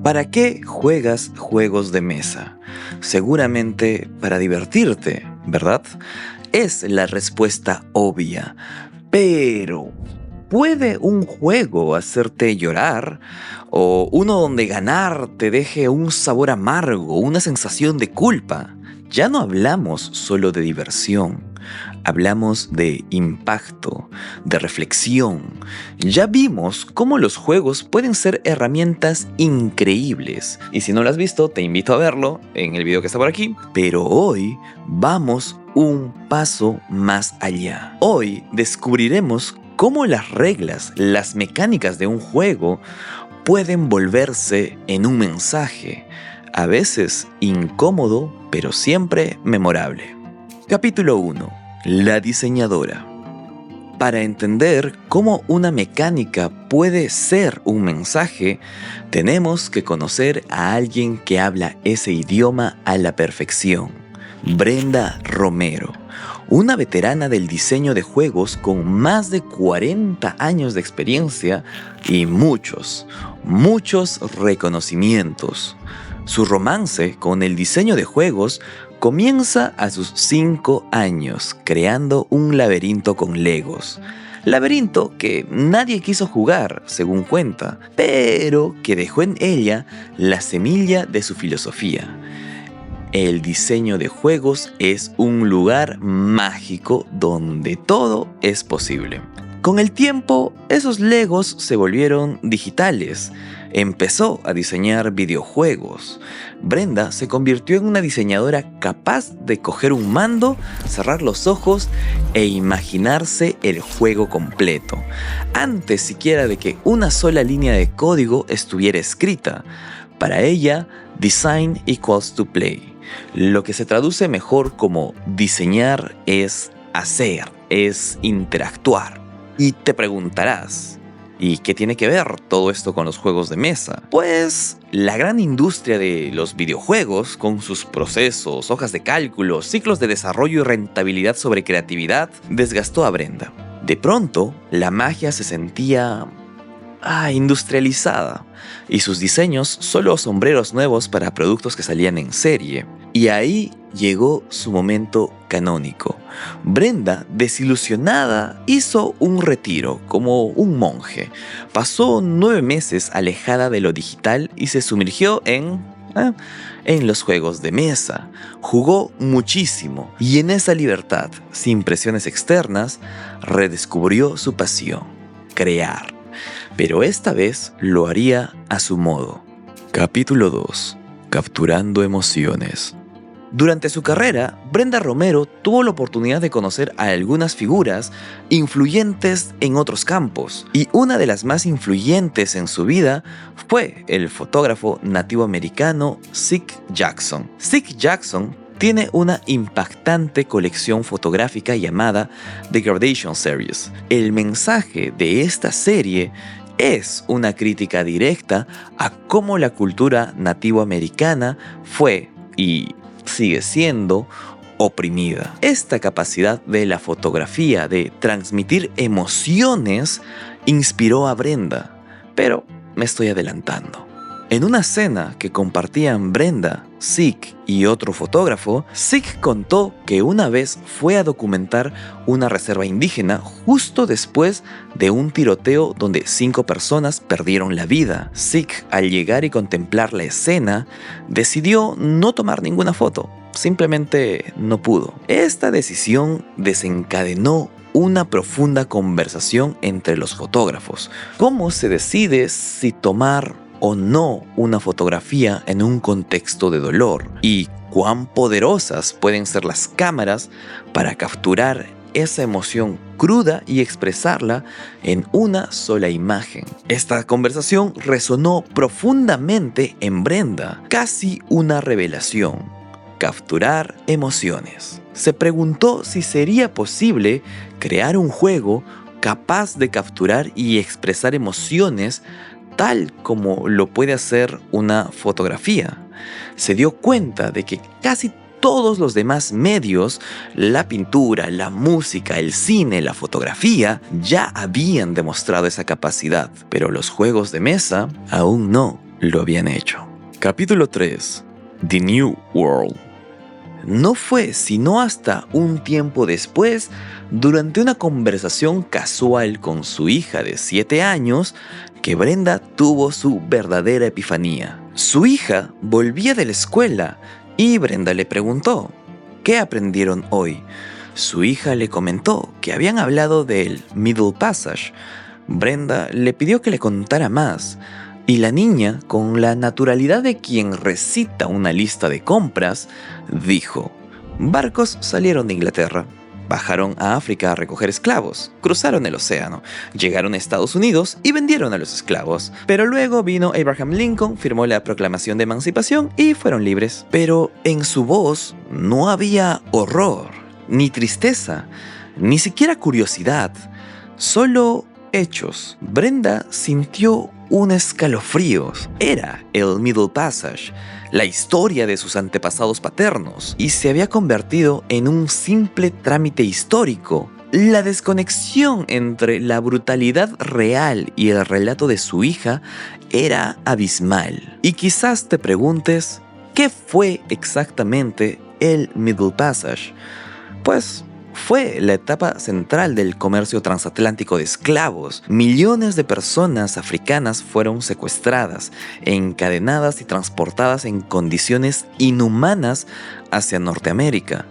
¿Para qué juegas juegos de mesa? Seguramente para divertirte, ¿verdad? Es la respuesta obvia. Pero, ¿puede un juego hacerte llorar? ¿O uno donde ganar te deje un sabor amargo, una sensación de culpa? Ya no hablamos solo de diversión. Hablamos de impacto, de reflexión. Ya vimos cómo los juegos pueden ser herramientas increíbles. Y si no lo has visto, te invito a verlo en el video que está por aquí. Pero hoy vamos un paso más allá. Hoy descubriremos cómo las reglas, las mecánicas de un juego pueden volverse en un mensaje, a veces incómodo, pero siempre memorable. Capítulo 1. La diseñadora. Para entender cómo una mecánica puede ser un mensaje, tenemos que conocer a alguien que habla ese idioma a la perfección. Brenda Romero, una veterana del diseño de juegos con más de 40 años de experiencia y muchos reconocimientos. Su romance con el diseño de juegos comienza a sus 5 años creando un laberinto con Legos. Laberinto que nadie quiso jugar, según cuenta, pero que dejó en ella la semilla de su filosofía. El diseño de juegos es un lugar mágico donde todo es posible. Con el tiempo, esos Legos se volvieron digitales. Empezó a diseñar videojuegos. Brenda se convirtió en una diseñadora capaz de coger un mando, cerrar los ojos e imaginarse el juego completo, antes siquiera de que una sola línea de código estuviera escrita. Para ella, design equals to play, lo que se traduce mejor como diseñar es hacer, es interactuar. Y te preguntarás, ¿y qué tiene que ver todo esto con los juegos de mesa? Pues la gran industria de los videojuegos, con sus procesos, hojas de cálculo, ciclos de desarrollo y rentabilidad sobre creatividad, desgastó a Brenda. De pronto, la magia se sentía industrializada, y sus diseños solo sombreros nuevos para productos que salían en serie. Y ahí llegó su momento canónico. Brenda, desilusionada, hizo un retiro como un monje. Pasó 9 meses alejada de lo digital y se sumergió en los juegos de mesa. Jugó muchísimo y en esa libertad, sin presiones externas, redescubrió su pasión: crear. Pero esta vez lo haría a su modo. Capítulo 2. Capturando emociones. Durante su carrera, Brenda Romero tuvo la oportunidad de conocer a algunas figuras influyentes en otros campos, y una de las más influyentes en su vida fue el fotógrafo nativo americano Zeke Jackson. Zeke Jackson tiene una impactante colección fotográfica llamada The Gradation Series. El mensaje de esta serie es una crítica directa a cómo la cultura nativoamericana fue y sigue siendo oprimida. Esta capacidad de la fotografía de transmitir emociones inspiró a Brenda, pero me estoy adelantando. En una cena que compartían Brenda, Zeke y otro fotógrafo, Zeke contó que una vez fue a documentar una reserva indígena justo después de un tiroteo donde 5 personas perdieron la vida. Zeke, al llegar y contemplar la escena, decidió no tomar ninguna foto. Simplemente no pudo. Esta decisión desencadenó una profunda conversación entre los fotógrafos. ¿Cómo se decide si tomar o no una fotografía en un contexto de dolor? ¿Y cuán poderosas pueden ser las cámaras para capturar esa emoción cruda y expresarla en una sola imagen? Esta conversación resonó profundamente en Brenda, casi una revelación: capturar emociones. Se preguntó si sería posible crear un juego capaz de capturar y expresar emociones tal como lo puede hacer una fotografía. Se dio cuenta de que casi todos los demás medios, la pintura, la música, el cine, la fotografía, ya habían demostrado esa capacidad, pero los juegos de mesa aún no. lo habían hecho. Capítulo 3. The New World. No fue sino hasta un tiempo después, durante una conversación casual con su hija de 7 años, que Brenda tuvo su verdadera epifanía. Su hija volvía de la escuela y Brenda le preguntó, ¿qué aprendieron hoy? Su hija le comentó que habían hablado del Middle Passage. Brenda le pidió que le contara más, y la niña, con la naturalidad de quien recita una lista de compras, dijo: barcos salieron de Inglaterra, bajaron a África a recoger esclavos, cruzaron el océano, llegaron a Estados Unidos y vendieron a los esclavos. Pero luego vino Abraham Lincoln, firmó la Proclamación de Emancipación y fueron libres. Pero en su voz no había horror, ni tristeza, ni siquiera curiosidad, solo hechos. Brenda sintió un escalofrío. Era el Middle Passage, la historia de sus antepasados paternos, y se había convertido en un simple trámite histórico. La desconexión entre la brutalidad real y el relato de su hija era abismal. Y quizás te preguntes, ¿qué fue exactamente el Middle Passage? Pues fue la etapa central del comercio transatlántico de esclavos. Millones de personas africanas fueron secuestradas, encadenadas y transportadas en condiciones inhumanas hacia Norteamérica.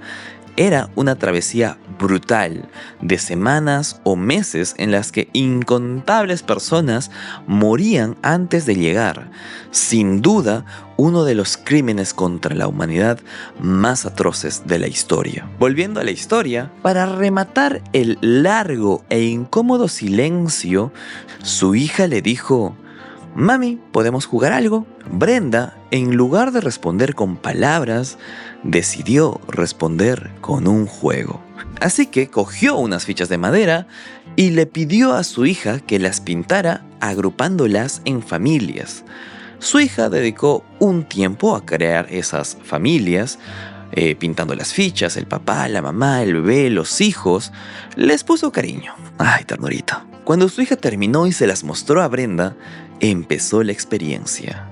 Era una travesía brutal, de semanas o meses en las que incontables personas morían antes de llegar. Sin duda, uno de los crímenes contra la humanidad más atroces de la historia. Volviendo a la historia, para rematar el largo e incómodo silencio, su hija le dijo: «Mami, ¿podemos jugar algo?». Brenda, en lugar de responder con palabras, decidió responder con un juego. Así que cogió unas fichas de madera y le pidió a su hija que las pintara agrupándolas en familias. Su hija dedicó un tiempo a crear esas familias, pintando las fichas, el papá, la mamá, el bebé, los hijos. Les puso cariño. Ay, ternurita. Cuando su hija terminó y se las mostró a Brenda, empezó la experiencia.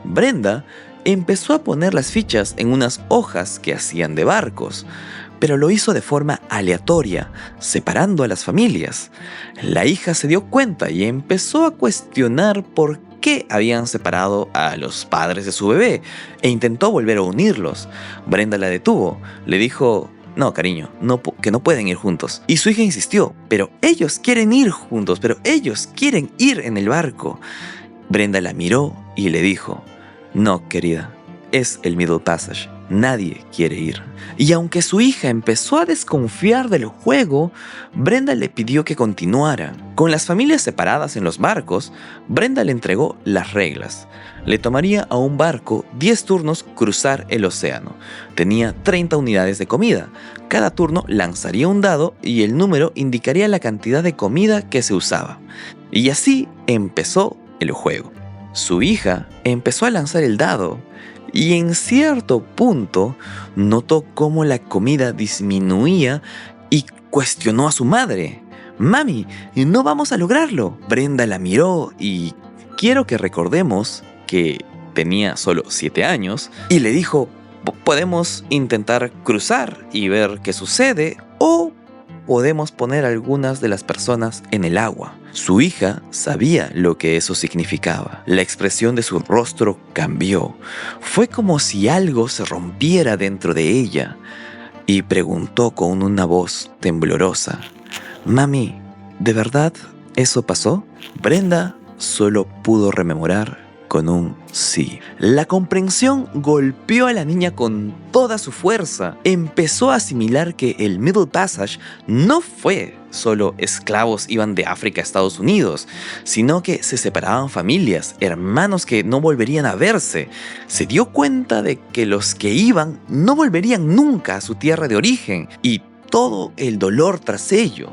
Brenda empezó a poner las fichas en unas hojas que hacían de barcos, pero lo hizo de forma aleatoria, separando a las familias. La hija se dio cuenta y empezó a cuestionar por qué habían separado a los padres de su bebé e intentó volver a unirlos. Brenda la detuvo, le dijo: «No, cariño, que no pueden ir juntos». Y su hija insistió: «Pero ellos quieren ir juntos, pero ellos quieren ir en el barco». Brenda la miró y le dijo: «No, querida, es el Middle Passage. Nadie quiere ir». Y aunque su hija empezó a desconfiar del juego, Brenda le pidió que continuara. Con las familias separadas en los barcos, Brenda le entregó las reglas. Le tomaría a un barco 10 turnos cruzar el océano. Tenía 30 unidades de comida. Cada turno lanzaría un dado y el número indicaría la cantidad de comida que se usaba. Y así empezó el juego. Su hija empezó a lanzar el dado y en cierto punto notó cómo la comida disminuía y cuestionó a su madre: «Mami, no vamos a lograrlo». Brenda la miró y quiero que recordemos que tenía solo 7 años y le dijo: «Podemos intentar cruzar y ver qué sucede, o podemos poner algunas de las personas en el agua». Su hija sabía lo que eso significaba. La expresión de su rostro cambió. Fue como si algo se rompiera dentro de ella y preguntó con una voz temblorosa: «Mami, ¿de verdad eso pasó?». Brenda solo pudo rememorar con un sí. La comprensión golpeó a la niña con toda su fuerza. Empezó a asimilar que el Middle Passage no fue solo esclavos iban de África a Estados Unidos, sino que se separaban familias, hermanos que no volverían a verse. Se dio cuenta de que los que iban no volverían nunca a su tierra de origen, y todo el dolor tras ello.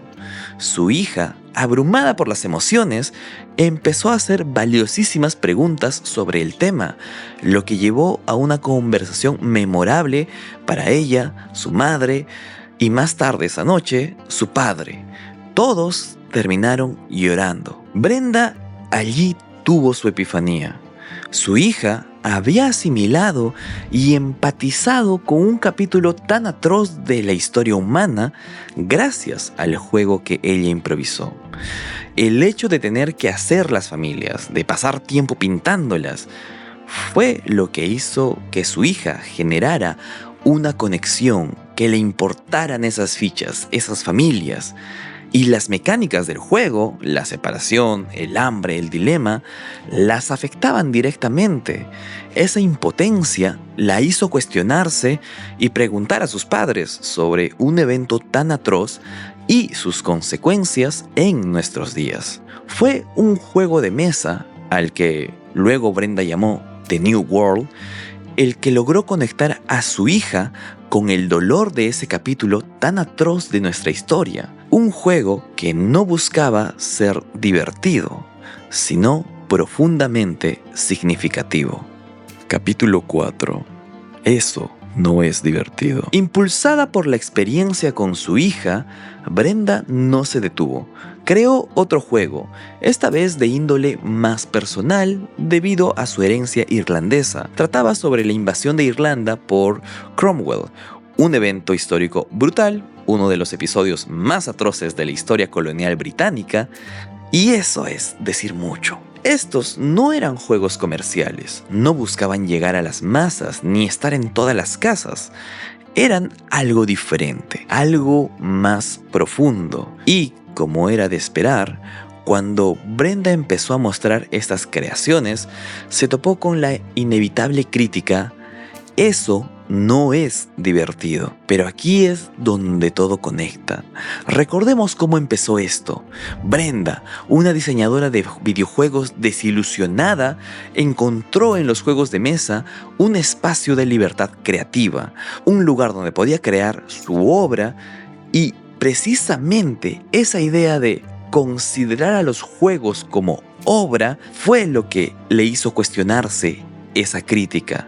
Su hija, abrumada por las emociones, empezó a hacer valiosísimas preguntas sobre el tema, lo que llevó a una conversación memorable para ella, su madre y más tarde esa noche, su padre. Todos terminaron llorando. Brenda allí tuvo su epifanía. Su hija había asimilado y empatizado con un capítulo tan atroz de la historia humana gracias al juego que ella improvisó. El hecho de tener que hacer las familias, de pasar tiempo pintándolas, fue lo que hizo que su hija generara una conexión, que le importaran esas fichas, esas familias. Y las mecánicas del juego, la separación, el hambre, el dilema, las afectaban directamente. Esa impotencia la hizo cuestionarse y preguntar a sus padres sobre un evento tan atroz y sus consecuencias en nuestros días. Fue un juego de mesa al que luego Brenda llamó The New World, el que logró conectar a su hija con el dolor de ese capítulo tan atroz de nuestra historia. Un juego que no buscaba ser divertido, sino profundamente significativo. Capítulo 4. Eso no es divertido. Impulsada por la experiencia con su hija, Brenda no se detuvo. Creó otro juego, esta vez de índole más personal debido a su herencia irlandesa. Trataba sobre la invasión de Irlanda por Cromwell, un evento histórico brutal, uno de los episodios más atroces de la historia colonial británica, y eso es decir mucho. Estos no eran juegos comerciales, no buscaban llegar a las masas ni estar en todas las casas. Eran algo diferente, algo más profundo. Y, como era de esperar, cuando Brenda empezó a mostrar estas creaciones, se topó con la inevitable crítica: eso no es divertido. Pero aquí es donde todo conecta. Recordemos cómo empezó esto. Brenda, una diseñadora de videojuegos desilusionada, encontró en los juegos de mesa un espacio de libertad creativa, un lugar donde podía crear su obra, y precisamente esa idea de considerar a los juegos como obra fue lo que le hizo cuestionarse esa crítica.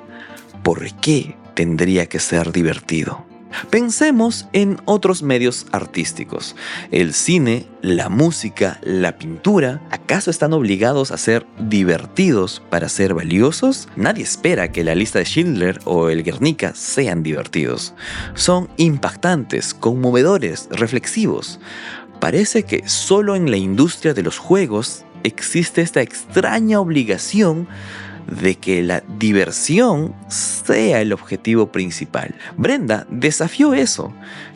¿Por qué tendría que ser divertido? Pensemos en otros medios artísticos. El cine, la música, la pintura, ¿acaso están obligados a ser divertidos para ser valiosos? Nadie espera que la lista de Schindler o el Guernica sean divertidos. Son impactantes, conmovedores, reflexivos. Parece que solo en la industria de los juegos existe esta extraña obligación de que la diversión sea el objetivo principal. Brenda desafió eso.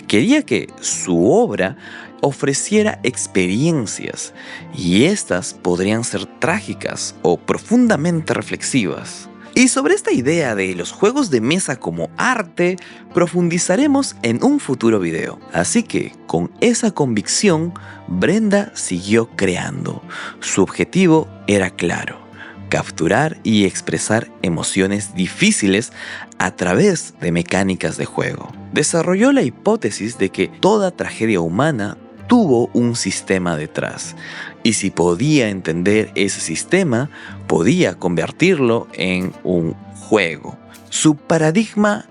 Quería que su obra ofreciera experiencias, y estas podrían ser trágicas o profundamente reflexivas. Y sobre esta idea de los juegos de mesa como arte, profundizaremos en un futuro video. Así que, con esa convicción, Brenda siguió creando. Su objetivo era claro: capturar y expresar emociones difíciles a través de mecánicas de juego. Desarrolló la hipótesis de que toda tragedia humana tuvo un sistema detrás, y si podía entender ese sistema, podía convertirlo en un juego. Su paradigma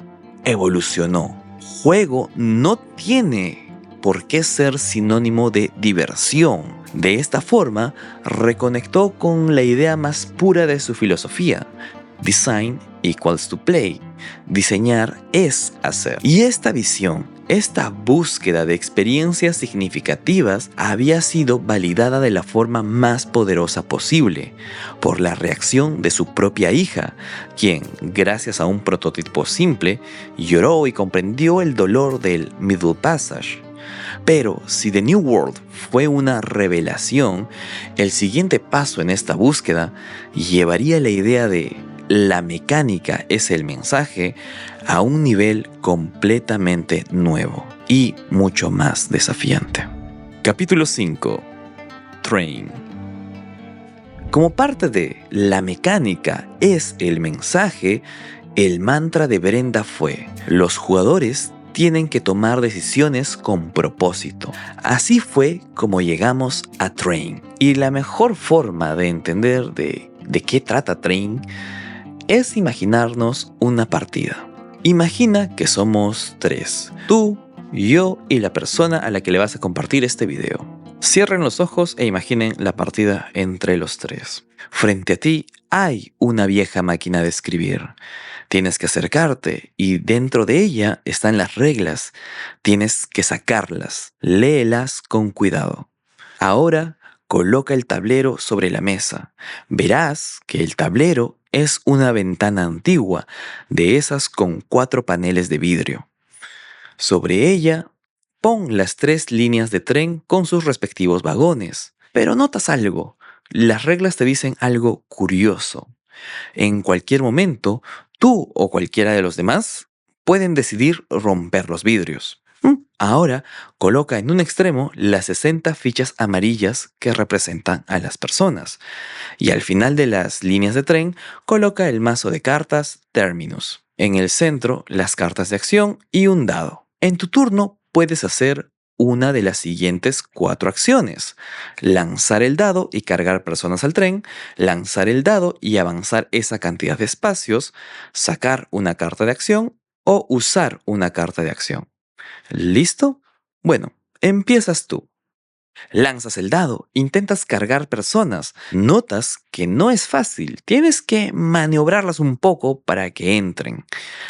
evolucionó. Juego no tiene por qué ser sinónimo de diversión. De esta forma, reconectó con la idea más pura de su filosofía: Design equals to play. Diseñar es hacer. Y esta visión, esta búsqueda de experiencias significativas, había sido validada de la forma más poderosa posible por la reacción de su propia hija, quien, gracias a un prototipo simple, lloró y comprendió el dolor del Middle Passage. Pero si The New World fue una revelación, el siguiente paso en esta búsqueda llevaría la idea de la mecánica es el mensaje a un nivel completamente nuevo y mucho más desafiante. Capítulo 5. Train. Como parte de la mecánica es el mensaje, el mantra de Brenda fue: los jugadores tienen que tomar decisiones con propósito. Así fue como llegamos a Train. Y la mejor forma de entender de qué trata Train es imaginarnos una partida. Imagina que somos 3. Tú, yo y la persona a la que le vas a compartir este video. Cierren los ojos e imaginen la partida entre los 3. Frente a ti hay una vieja máquina de escribir. Tienes que acercarte y dentro de ella están las reglas. Tienes que sacarlas. Léelas con cuidado. Ahora coloca el tablero sobre la mesa. Verás que el tablero es una ventana antigua, de esas con 4 paneles de vidrio. Sobre ella, pon las 3 líneas de tren con sus respectivos vagones. Pero notas algo. Las reglas te dicen algo curioso. En cualquier momento, tú o cualquiera de los demás pueden decidir romper los vidrios. Ahora, coloca en un extremo las 60 fichas amarillas que representan a las personas. Y al final de las líneas de tren, coloca el mazo de cartas Terminus. En el centro, las cartas de acción y un dado. En tu turno, puedes hacer una de las siguientes 4 acciones: lanzar el dado y cargar personas al tren, lanzar el dado y avanzar esa cantidad de espacios, sacar una carta de acción o usar una carta de acción. ¿Listo? Bueno, empiezas tú. Lanzas el dado, intentas cargar personas, notas que no es fácil, tienes que maniobrarlas un poco para que entren.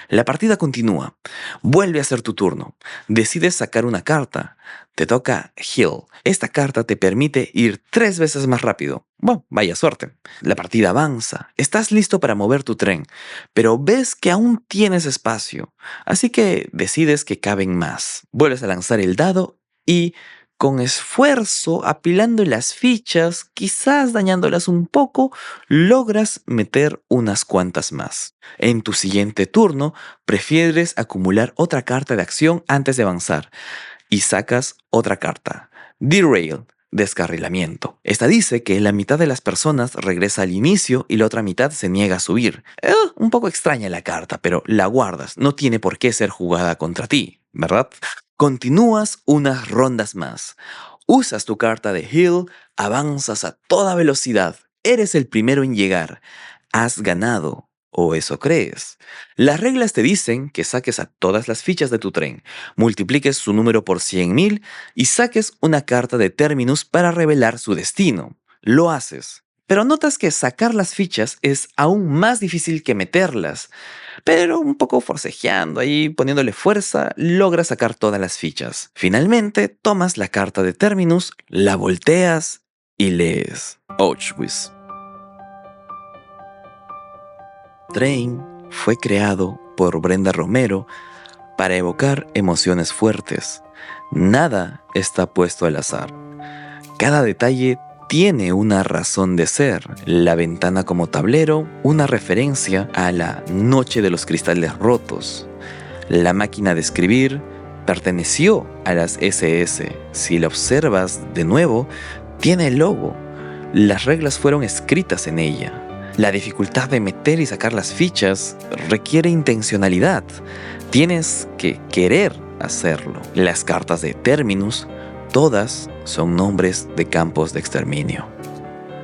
La partida continúa, vuelve a ser tu turno, decides sacar una carta, te toca Heal. Esta carta te permite ir 3 veces más rápido. Bueno, vaya suerte. La partida avanza, estás listo para mover tu tren, pero ves que aún tienes espacio, así que decides que caben más. Vuelves a lanzar el dado y con esfuerzo, apilando las fichas, quizás dañándolas un poco, logras meter unas cuantas más. En tu siguiente turno, prefieres acumular otra carta de acción antes de avanzar y sacas otra carta. Derail, descarrilamiento. Esta dice que la mitad de las personas regresa al inicio y la otra mitad se niega a subir. Un poco extraña la carta, pero la guardas. No tiene por qué ser jugada contra ti, ¿verdad? Continúas unas rondas más. Usas tu carta de Heal, avanzas a toda velocidad. Eres el primero en llegar. Has ganado, o eso crees. Las reglas te dicen que saques a todas las fichas de tu tren, multipliques su número por 100.000 y saques una carta de Terminus para revelar su destino. Lo haces. Pero notas que sacar las fichas es aún más difícil que meterlas. Pero un poco forcejeando ahí, poniéndole fuerza, logras sacar todas las fichas. Finalmente, tomas la carta de Terminus, la volteas y lees Auschwitz. Train fue creado por Brenda Romero para evocar emociones fuertes. Nada está puesto al azar. Cada detalle tiene una razón de ser. La ventana como tablero, una referencia a la noche de los cristales rotos. La máquina de escribir perteneció a las SS. Si la observas de nuevo, tiene el logo. Las reglas fueron escritas en ella. La dificultad de meter y sacar las fichas requiere intencionalidad. Tienes que querer hacerlo. Las cartas de Terminus, todas son nombres de campos de exterminio.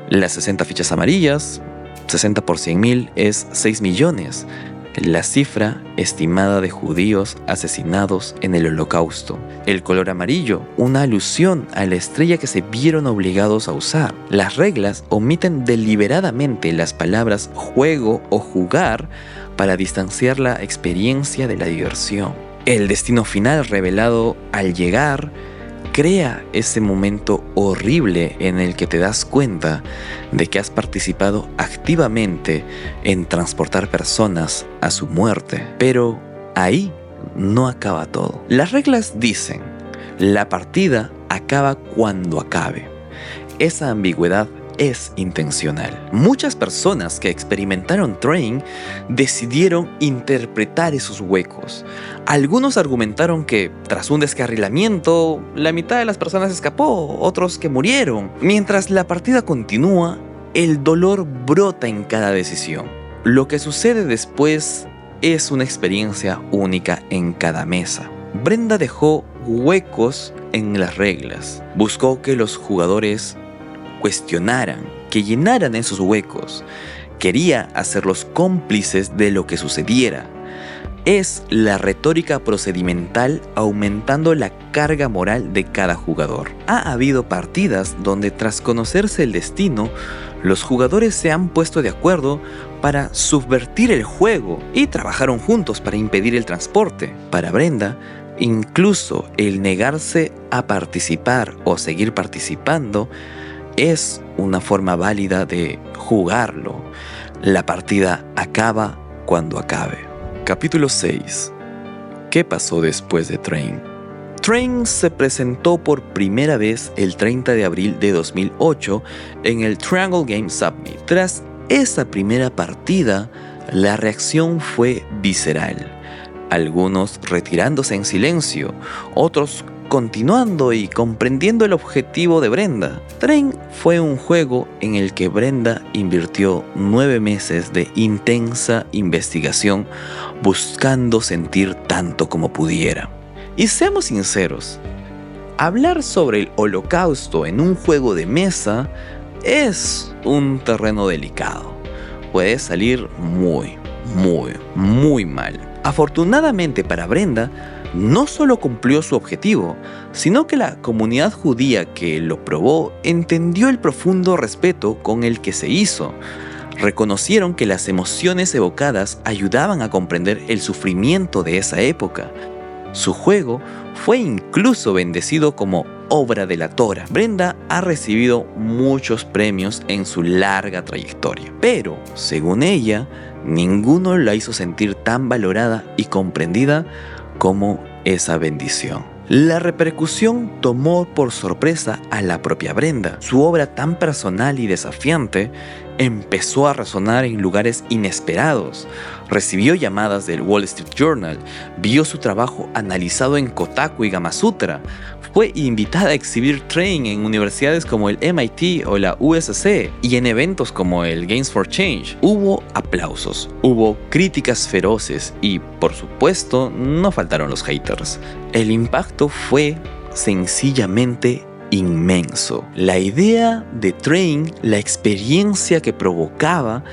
Las 60 fichas amarillas, 60 por 100.000 es 6 millones. La cifra estimada de judíos asesinados en el Holocausto. El color amarillo, una alusión a la estrella que se vieron obligados a usar. Las reglas omiten deliberadamente las palabras juego o jugar para distanciar la experiencia de la diversión. El destino final revelado al llegar crea ese momento horrible en el que te das cuenta de que has participado activamente en transportar personas a su muerte. Pero ahí no acaba todo. Las reglas dicen, la partida acaba cuando acabe. Esa ambigüedad es intencional. Muchas personas que experimentaron Train decidieron interpretar esos huecos. Algunos argumentaron que tras un descarrilamiento, la mitad de las personas escapó, otros que murieron. Mientras la partida continúa, el dolor brota en cada decisión. Lo que sucede después es una experiencia única en cada mesa. Brenda dejó huecos en las reglas. Buscó que los jugadores cuestionaran, que llenaran esos huecos. Quería hacerlos cómplices de lo que sucediera. es la retórica procedimental aumentando la carga moral de cada jugador. Ha habido partidas donde tras conocerse el destino, los jugadores se han puesto de acuerdo para subvertir el juego y trabajaron juntos para impedir el transporte. Para Brenda, incluso el negarse a participar o seguir participando es una forma válida de jugarlo. La partida acaba cuando acabe. Capítulo 6. ¿Qué pasó después de Train? Train se presentó por primera vez el 30 de abril de 2008 en el Triangle Game Summit. Tras esa primera partida, la reacción fue visceral. Algunos retirándose en silencio, otros continuando y comprendiendo el objetivo de Brenda. Train fue un juego en el que Brenda invirtió 9 meses de intensa investigación buscando sentir tanto como pudiera. Y seamos sinceros, hablar sobre el Holocausto en un juego de mesa es un terreno delicado. Puede salir muy mal. Afortunadamente para Brenda, no solo cumplió su objetivo, sino que la comunidad judía que lo probó entendió el profundo respeto con el que se hizo. Reconocieron que las emociones evocadas ayudaban a comprender el sufrimiento de esa época. Su juego fue incluso bendecido como obra de la Torah. Brenda ha recibido muchos premios en su larga trayectoria, pero, según ella, ninguno la hizo sentir tan valorada y comprendida como esa bendición. La repercusión tomó por sorpresa a la propia Brenda. Su obra tan personal y desafiante empezó a resonar en lugares inesperados. Recibió llamadas del Wall Street Journal, vio su trabajo analizado en Kotaku y Gamasutra, fue invitada a exhibir Train en universidades como el MIT o la USC y en eventos como el Games for Change. Hubo aplausos, hubo críticas feroces y, por supuesto, no faltaron los haters. El impacto fue sencillamente inmenso. La idea de Train, la experiencia que provocaba,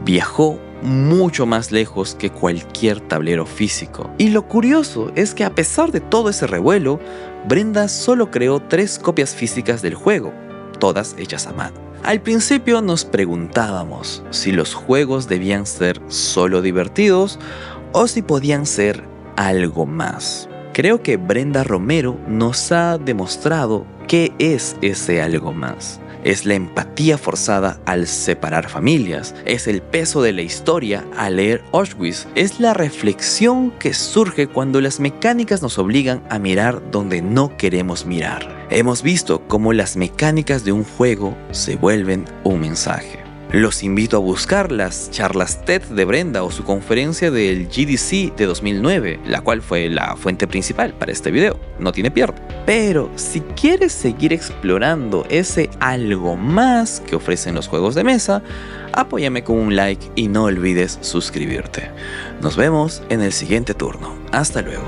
viajó mucho más lejos que cualquier tablero físico. Y lo curioso es que a pesar de todo ese revuelo, Brenda solo creó 3 copias físicas del juego, todas hechas a mano. Al principio nos preguntábamos si los juegos debían ser solo divertidos o si podían ser algo más. Creo que Brenda Romero nos ha demostrado qué es ese algo más. Es la empatía forzada al separar familias, es el peso de la historia al leer Auschwitz, es la reflexión que surge cuando las mecánicas nos obligan a mirar donde no queremos mirar. Hemos visto cómo las mecánicas de un juego se vuelven un mensaje. Los invito a buscar las charlas TED de Brenda o su conferencia del GDC de 2009, la cual fue la fuente principal para este video, no tiene pierde. Pero si quieres seguir explorando ese algo más que ofrecen los juegos de mesa, apóyame con un like y no olvides suscribirte. Nos vemos en el siguiente turno. Hasta luego.